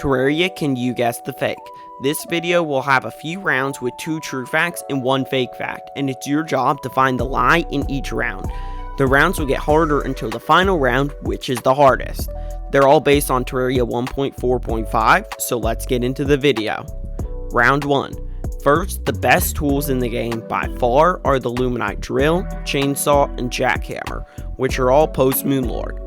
Terraria, can you guess the fake? This video will have a few rounds with 2 true facts and 1 fake fact, and it's your job to find the lie in each round. The rounds will get harder until the final round, which is the hardest. They're all based on Terraria 1.4.5, so let's get into the video. Round 1. First, the best tools in the game by far are the Luminite Drill, Chainsaw, and Jackhammer, which are all post-Moonlord.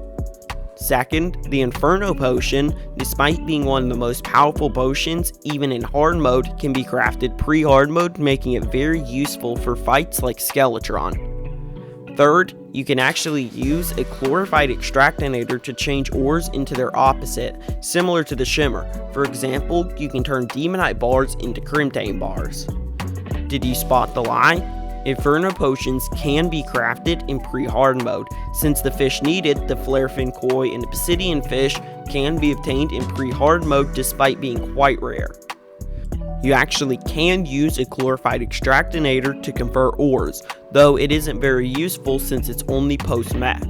Second, the Inferno Potion, despite being one of the most powerful potions, even in hard mode, can be crafted pre-hard mode, making it very useful for fights like Skeletron. Third, you can actually use a Glorified Extractinator to change ores into their opposite, similar to the Shimmer. For example, you can turn Demonite bars into Crimtane bars. Did you spot the lie? Inferno Potions can be crafted in pre-hard mode. Since the fish needed, the Flarefin Koi and Obsidian Fish, can be obtained in pre-hard mode despite being quite rare. You actually can use a Glorified Extractinator to convert ores, though it isn't very useful since it's only post-mech.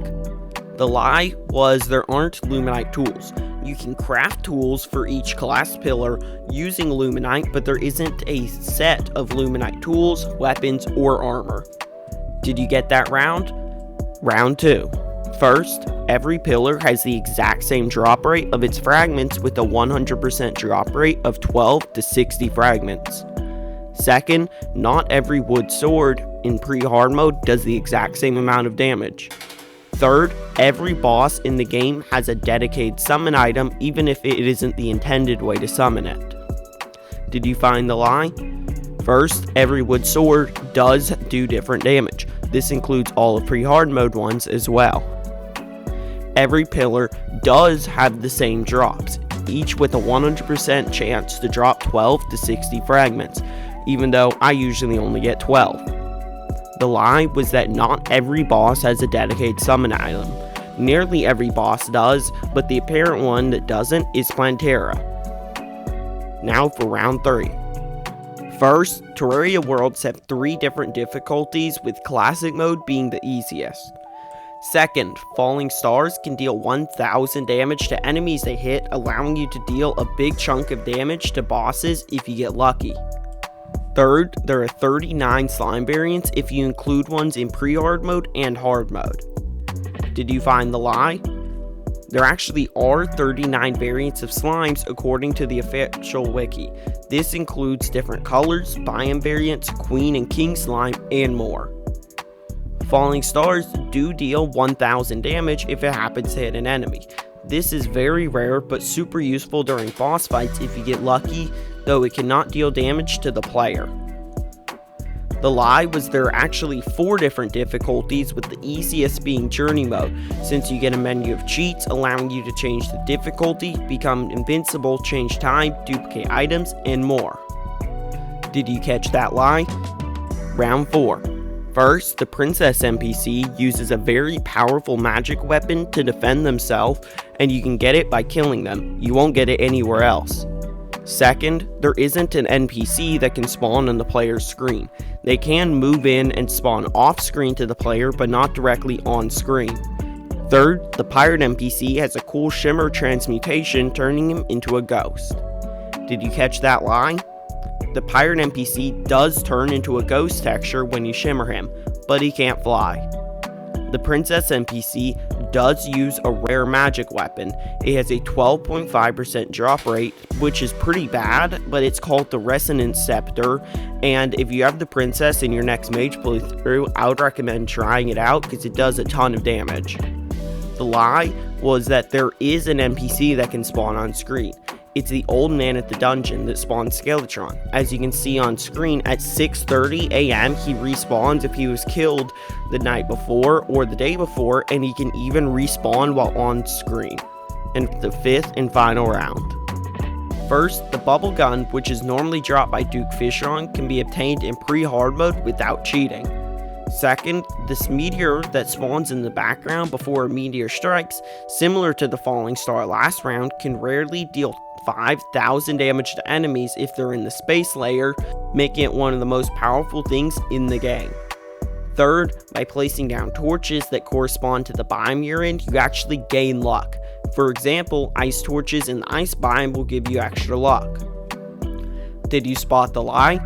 The lie was there aren't Luminite tools. You can craft tools for each class pillar using Luminite, but there isn't a set of Luminite tools, weapons, or armor. Did you get that round? Round 2. First, every pillar has the exact same drop rate of its fragments with a 100% drop rate of 12 to 60 fragments. Second, not every wood sword in pre-hard mode does the exact same amount of damage. Third, every boss in the game has a dedicated summon item even if it isn't the intended way to summon it. Did you find the lie? First, every wood sword does do different damage. This includes all of pre-hard mode ones as well. Every pillar does have the same drops, each with a 100% chance to drop 12 to 60 fragments, even though I usually only get 12. The lie was that not every boss has a dedicated summon item. Nearly every boss does, but the apparent one that doesn't is Plantera. Now for round 3. First, Terraria worlds have 3 different difficulties, with classic mode being the easiest. Second, falling stars can deal 1000 damage to enemies they hit, allowing you to deal a big chunk of damage to bosses if you get lucky. Third, there are 39 slime variants if you include ones in pre-hard mode and hard mode. Did you find the lie? There actually are 39 variants of slimes according to the official wiki. This includes different colors, biome variants, queen and king slime, and more. Falling stars do deal 1000 damage if it happens to hit an enemy. This is very rare but super useful during boss fights if you get lucky, though it cannot deal damage to the player. The lie was there are actually 4 different difficulties, with the easiest being journey mode, since you get a menu of cheats allowing you to change the difficulty, become invincible, change time, duplicate items, and more. Did you catch that lie? Round 4. First, the Princess NPC uses a very powerful magic weapon to defend themselves, and you can get it by killing them. You won't get it anywhere else. Second, there isn't an NPC that can spawn on the player's screen. They can move in and spawn off screen to the player, but not directly on screen. Third, the Pirate NPC has a cool shimmer transmutation, turning him into a ghost. Did you catch that lie? The Pirate NPC does turn into a ghost texture when you shimmer him, but he can't fly. The Princess NPC does use a rare magic weapon. It has a 12.5% drop rate, which is pretty bad, but it's called the Resonance Scepter, and if you have the Princess in your next mage playthrough, I would recommend trying it out because it does a ton of damage. The lie was that there is an NPC that can spawn on screen. It's the old man at the dungeon that spawns Skeletron. As you can see on screen, at 6:30 AM he respawns if he was killed the night before or the day before, and he can even respawn while on screen. And the 5th and final round. First, the bubble gun, which is normally dropped by Duke Fishron, can be obtained in pre-hard mode without cheating. Second, this meteor that spawns in the background before a meteor strikes, similar to the falling star last round, can rarely deal 5,000 damage to enemies if they're in the space layer, making it one of the most powerful things in the game. Third, by placing down torches that correspond to the biome you're in, you actually gain luck. For example, ice torches in the ice biome will give you extra luck. Did you spot the lie?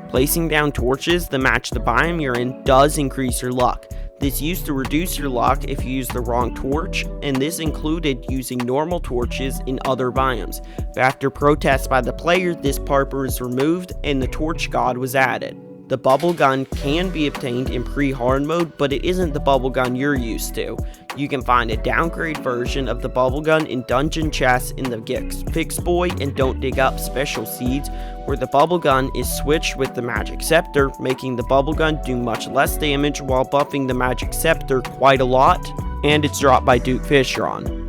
Placing down torches that match the biome you're in does increase your luck. This used to reduce your luck if you used the wrong torch, and this included using normal torches in other biomes. But after protests by the players, this part was removed and the torch god was added. The bubble gun can be obtained in pre-hard mode, but it isn't the bubble gun you're used to. You can find a downgrade version of the bubble gun in dungeon chests in the Fix Boy and Don't Dig Up special seeds, where the bubble gun is switched with the magic scepter, making the bubble gun do much less damage while buffing the magic scepter quite a lot, and it's dropped by Duke Fishron.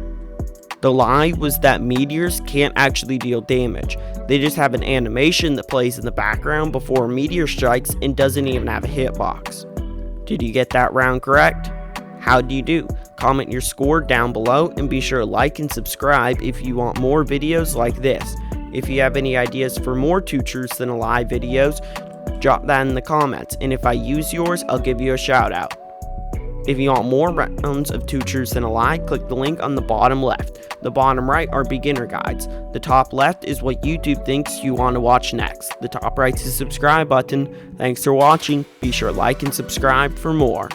The lie was that meteors can't actually deal damage. They just have an animation that plays in the background before a meteor strikes and doesn't even have a hitbox. Did you get that round correct? How'd you do? Comment your score down below and be sure to like and subscribe if you want more videos like this. If you have any ideas for more 2 Truths and a Lie videos, drop that in the comments, and if I use yours, I'll give you a shout out. If you want more rounds of 2 Truths and a Lie, click the link on the bottom left. The bottom right are beginner guides. The top left is what YouTube thinks you want to watch next. The top right is the subscribe button. Thanks for watching. Be sure to like and subscribe for more.